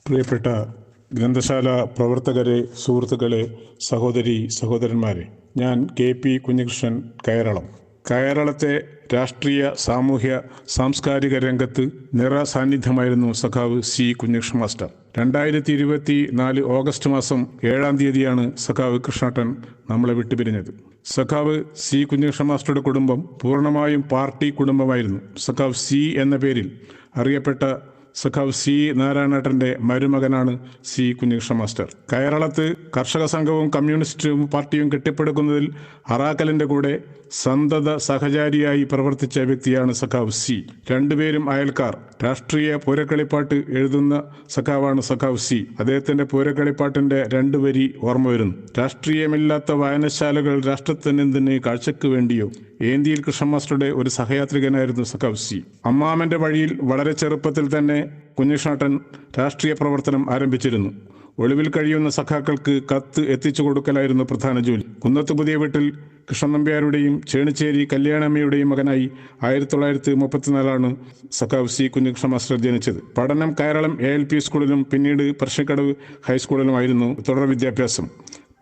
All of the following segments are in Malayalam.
പ്രിയപ്പെട്ട ഗ്രന്ഥശാല പ്രവർത്തകരെ, സുഹൃത്തുക്കളെ, സഹോദരന്മാരെ, ഞാൻ KP കുഞ്ഞികൃഷ്ണൻ, കയറളത്തെ രാഷ്ട്രീയ, സാമൂഹ്യ, സാംസ്കാരിക രംഗത്ത് നിറസാന്നിധ്യമായിരുന്നു സഖാവ് C. കുഞ്ഞികൃഷ്ണൻ മാസ്റ്റർ. 2024 ഓഗസ്റ്റ് മാസം 7-ാം തീയതിയാണ് സഖാവ് കൃഷ്ണേട്ടൻ നമ്മളെ വിട്ടുപിരിഞ്ഞത്. സഖാവ് C. കുഞ്ഞികൃഷ്ണൻ മാസ്റ്ററുടെ കുടുംബം പൂർണ്ണമായും പാർട്ടി കുടുംബമായിരുന്നു. സഖാവ് C എന്ന പേരിൽ അറിയപ്പെട്ട സഖാവ് C. നാരായണേട്ടൻ്റെ മരുമകനാണ് C. കുഞ്ഞികൃഷ്ണൻ മാസ്റ്റർ. കയറളത്ത് കർഷക സംഘവും കമ്മ്യൂണിസ്റ്റ് പാർട്ടിയും കെട്ടിപ്പടുക്കുന്നതിൽ അറാക്കലിൻ്റെ കൂടെ സന്തത സഹചാരിയായി പ്രവർത്തിച്ച വ്യക്തിയാണ് സഖാവ് C. രണ്ടുപേരും അയൽക്കാർ. രാഷ്ട്രീയ പൂരക്കളിപ്പാട്ട് എഴുതുന്ന സഖാവാണ് സഖാവ് C. അദ്ദേഹത്തിൻ്റെ പൂരക്കളിപ്പാട്ടിൻ്റെ 2 വരി ഓർമ്മ വരുന്നു. രാഷ്ട്രീയമില്ലാത്ത വായനശാലകൾ രാഷ്ട്രത്തിനെന്തിന് കാഴ്ചക്ക് വേണ്ടിയോ. ഏന്തിയിൽ കൃഷ്ണൻ മാസ്റ്ററുടെ ഒരു സഹയാത്രികനായിരുന്നു സഖാവ് C. അമ്മാമൻ്റെ വഴിയിൽ വളരെ ചെറുപ്പത്തിൽ തന്നെ കുഞ്ഞികൃഷ്ണേട്ടൻ രാഷ്ട്രീയ പ്രവർത്തനം ആരംഭിച്ചിരുന്നു. ഒളിവിൽ കഴിയുന്ന സഖാക്കൾക്ക് കത്ത് എത്തിച്ചു കൊടുക്കലായിരുന്നു പ്രധാന ജോലി. കുന്നത്ത് പുതിയ വീട്ടിൽ കൃഷ്ണൻ നമ്പ്യാരുടെയും ചേണിച്ചേരി കല്യാണമ്മയുടെയും മകനായി 1934 സഖാവ് C. കുഞ്ഞികൃഷ്ണൻ മാസ്റ്റർ ജനിച്ചത്. പഠനം കയറളം ALP സ്കൂളിലും പിന്നീട് പറശ്ശിനിക്കടവ് ഹൈസ്കൂളിലുമായിരുന്നു തുടർ വിദ്യാഭ്യാസം.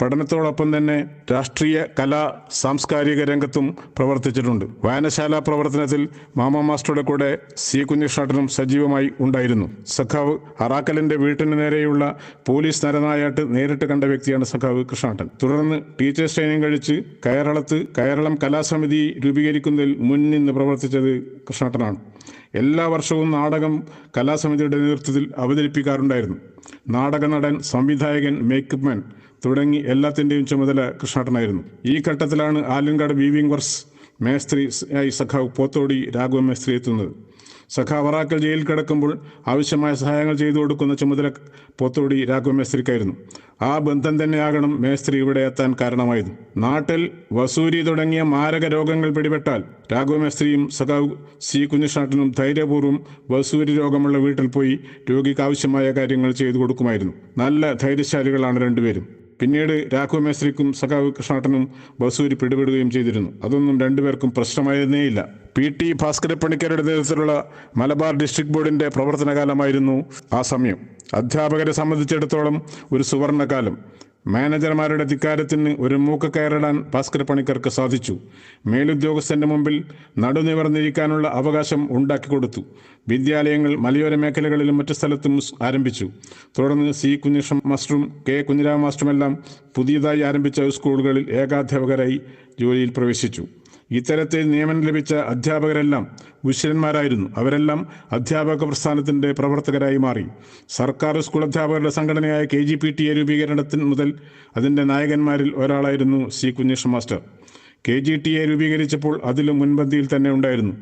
പഠനത്തോടൊപ്പം തന്നെ രാഷ്ട്രീയ, കലാ, സാംസ്കാരിക രംഗത്തും പ്രവർത്തിച്ചിട്ടുണ്ട്. വായനശാല പ്രവർത്തനത്തിൽ മാമ മാസ്റ്ററുടെ കൂടെ C. കുഞ്ഞികൃഷ്ണേട്ടനും സജീവമായി ഉണ്ടായിരുന്നു. സഖാവ് അറാക്കലിൻ്റെ വീട്ടിന് നേരെയുള്ള പോലീസ് നരനായാട്ട് നേരിട്ട് കണ്ട വ്യക്തിയാണ് സഖാവ് കൃഷ്ണേട്ടൻ. തുടർന്ന് ടീച്ചേഴ്സ് ട്രെയിനിങ് കഴിച്ച് കയറളം കലാസമിതി രൂപീകരിക്കുന്നതിൽ മുൻനിന്ന് പ്രവർത്തിച്ചത് കൃഷ്ണേട്ടനാണ്. എല്ലാ വർഷവും നാടകം കലാസമിതിയുടെ നേതൃത്വത്തിൽ അവതരിപ്പിക്കാറുണ്ടായിരുന്നു. നാടക നടൻ, സംവിധായകൻ, മേക്കപ്പ് മാൻ തുടങ്ങി എല്ലാത്തിൻ്റെയും ചുമതല കൃഷ്ണേട്ടനായിരുന്നു. ഈ ഘട്ടത്തിലാണ് ആലങ്കാട് വീവിംഗ് വർക്സ് മേസ്ത്രി ആയി സഖാവ് പോത്തോടി രാഘവൻ മേസ്ത്രി എത്തുന്നത്. സഖാവ് അറാക്കൽ ജയിലിൽ കിടക്കുമ്പോൾ ആവശ്യമായ സഹായങ്ങൾ ചെയ്തു കൊടുക്കുന്ന ചുമതല പോത്തോടി രാഘവൻ മേസ്ത്രിക്കായിരുന്നു. ആ ബന്ധം തന്നെയാകണം മേസ്ത്രി ഇവിടെ എത്താൻ കാരണമായത്. നാട്ടിൽ വസൂരി തുടങ്ങിയ മാരക രോഗങ്ങൾ പിടിപെട്ടാൽ രാഘവൻ മേസ്ത്രിയും സഖാവ് C. കുഞ്ഞികൃഷ്ണേട്ടനും ധൈര്യപൂർവ്വം വസൂരി രോഗമുള്ള വീട്ടിൽ പോയി രോഗിക്ക് ആവശ്യമായ കാര്യങ്ങൾ ചെയ്തു കൊടുക്കുമായിരുന്നു. നല്ല ധൈര്യശാലികളാണ് രണ്ടുപേരും. പിന്നീട് രാഘവൻ മേസ്ത്രിക്കും സഖാവ് കൃഷ്ണേട്ടനും വസൂരി പിടിപെടുകയും ചെയ്തിരുന്നു. അതൊന്നും രണ്ടുപേർക്കും പ്രശ്നമായിരുന്നേയില്ല. PT ഭാസ്കരപ്പണിക്കരുടെ നേതൃത്വത്തിലുള്ള മലബാർ ഡിസ്ട്രിക്ട് ബോർഡിൻ്റെ പ്രവർത്തനകാലമായിരുന്നു ആ സമയം. അധ്യാപകരെ സംബന്ധിച്ചിടത്തോളം ഒരു സുവർണകാലം. മാനേജർമാരുടെ ധിക്കാരത്തിന് ഒരു മൂക്ക് കയറിടാൻ ഭാസ്കരപ്പണിക്കർക്ക് സാധിച്ചു. മേലുദ്യോഗസ്ഥൻ്റെ മുമ്പിൽ നടുനിവർന്നിരിക്കാനുള്ള അവകാശം ഉണ്ടാക്കിക്കൊടുത്തു. വിദ്യാലയങ്ങൾ മലയോര മേഖലകളിലും മറ്റു സ്ഥലത്തും ആരംഭിച്ചു. തുടർന്ന് C. കുഞ്ഞികൃഷ്ണൻ മാസ്റ്ററും K. കുഞ്ഞിരാമ മാസ്റ്ററുമെല്ലാം പുതിയതായി ആരംഭിച്ച സ്കൂളുകളിൽ ഏകാധ്യാപകരായി ജോലിയിൽ പ്രവേശിച്ചു. ഇത്തരത്തിൽ നിയമനം ലഭിച്ച അധ്യാപകരെല്ലാം ഉശിരന്മാരായിരുന്നു. അവരെല്ലാം അധ്യാപക പ്രസ്ഥാനത്തിൻ്റെ പ്രവർത്തകരായി മാറി. സർക്കാർ സ്കൂൾ അധ്യാപകരുടെ സംഘടനയായ KGPTA രൂപീകരണത്തിന് മുതൽ അതിൻ്റെ നായകന്മാരിൽ ഒരാളായിരുന്നു C. കുഞ്ഞികൃഷ്ണൻ മാസ്റ്റർ. KGTA രൂപീകരിച്ചപ്പോൾ അതിലും മുൻപന്തിയിൽ തന്നെ ഉണ്ടായിരുന്നു.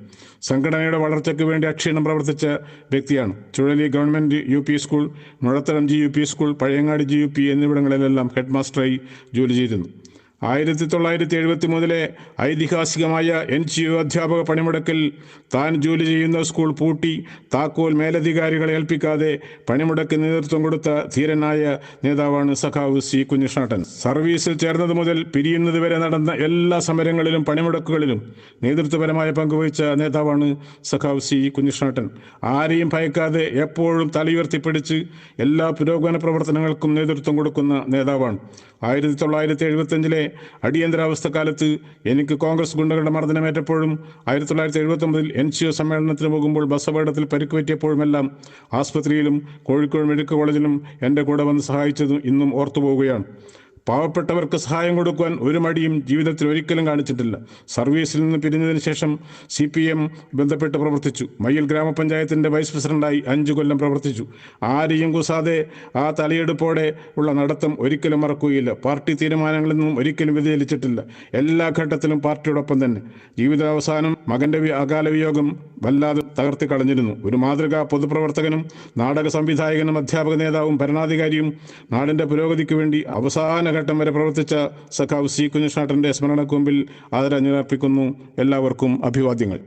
സംഘടനയുടെ വളർച്ചയ്ക്ക് വേണ്ടി അക്ഷീണം പ്രവർത്തിച്ച വ്യക്തിയാണ്. ചുഴലി government UP school, Muzhathadam GUP school, Pazhayangadi GUP എന്നിവിടങ്ങളിലെല്ലാം ഹെഡ് മാസ്റ്ററായി ജോലി ചെയ്തിരുന്നു. 1973 ഐതിഹാസികമായ NGO അധ്യാപക പണിമുടക്കിൽ താൻ ജോലി ചെയ്യുന്ന സ്കൂൾ പൂട്ടി താക്കോൽ മേലധികാരികളെ ഏൽപ്പിക്കാതെ പണിമുടക്ക് നേതൃത്വം കൊടുത്ത ധീരനായ നേതാവാണ് സഖാവ് C. കുഞ്ഞികൃഷ്ണേട്ടൻ. സർവീസിൽ ചേർന്നത് മുതൽ പിരിയുന്നത് വരെ നടന്ന എല്ലാ സമരങ്ങളിലും പണിമുടക്കുകളിലും നേതൃത്വപരമായ പങ്കുവഹിച്ച നേതാവാണ് സഖാവ് C. കുഞ്ഞികൃഷ്ണേട്ടൻ. ആരെയും ഭയക്കാതെ എപ്പോഴും തലയുയർത്തിപ്പിടിച്ച് എല്ലാ പുരോഗമന പ്രവർത്തനങ്ങൾക്കും നേതൃത്വം കൊടുക്കുന്ന നേതാവാണ്. 1975 അടിയന്തരാവസ്ഥ കാലത്ത് എനിക്ക് കോൺഗ്രസ് ഗുണ്ടകളുടെ മർദ്ദനമേറ്റപ്പോഴും 1979 NGO സമ്മേളനത്തിന് പോകുമ്പോൾ ബസ് അപകടത്തിൽ പരിക്ക് പറ്റിയപ്പോഴുമെല്ലാം ആസ്പത്രിയിലും കോഴിക്കോട് മെഡിക്കൽ കോളേജിലും എൻ്റെ കൂടെ വന്ന് സഹായിച്ചതും ഇന്നും ഓർത്തുപോവുകയാണ്. പാവപ്പെട്ടവർക്ക് സഹായം കൊടുക്കുവാൻ ഒരു മടിയും ജീവിതത്തിൽ ഒരിക്കലും കാണിച്ചിട്ടില്ല. സർവീസിൽ നിന്ന് പിരിഞ്ഞതിന് ശേഷം CPM ബന്ധപ്പെട്ട് പ്രവർത്തിച്ചു. മയ്യിൽ ഗ്രാമപഞ്ചായത്തിൻ്റെ വൈസ് പ്രസിഡന്റായി 5 കൊല്ലം പ്രവർത്തിച്ചു. ആരെയും കുസാതെ ആ തലയെടുപ്പോടെ ഉള്ള നടത്തം ഒരിക്കലും മറക്കുകയില്ല. പാർട്ടി തീരുമാനങ്ങളിൽ നിന്നും ഒരിക്കലും വ്യതിചലിച്ചിട്ടില്ല. എല്ലാ ഘട്ടത്തിലും പാർട്ടിയോടൊപ്പം തന്നെ. ജീവിതാവസാനം മകൻ്റെ അകാല വിയോഗം വല്ലാതെ തകർത്തി കളഞ്ഞിരുന്നു. ഒരു മാതൃകാ പൊതുപ്രവർത്തകനും നാടക സംവിധായകനും അധ്യാപക നേതാവും ഭരണാധികാരിയും നാടിൻ്റെ പുരോഗതിക്ക് വേണ്ടി അവസാന ഘട്ടം വരെ പ്രവർത്തിച്ച സഖാവ് C. കുഞ്ഞികൃഷ്ണേട്ടൻ്റെ സ്മരണക്ക് മുമ്പിൽ ആദരാഞ്ജലി അർപ്പിക്കുന്നു. എല്ലാവർക്കും അഭിവാദ്യങ്ങൾ.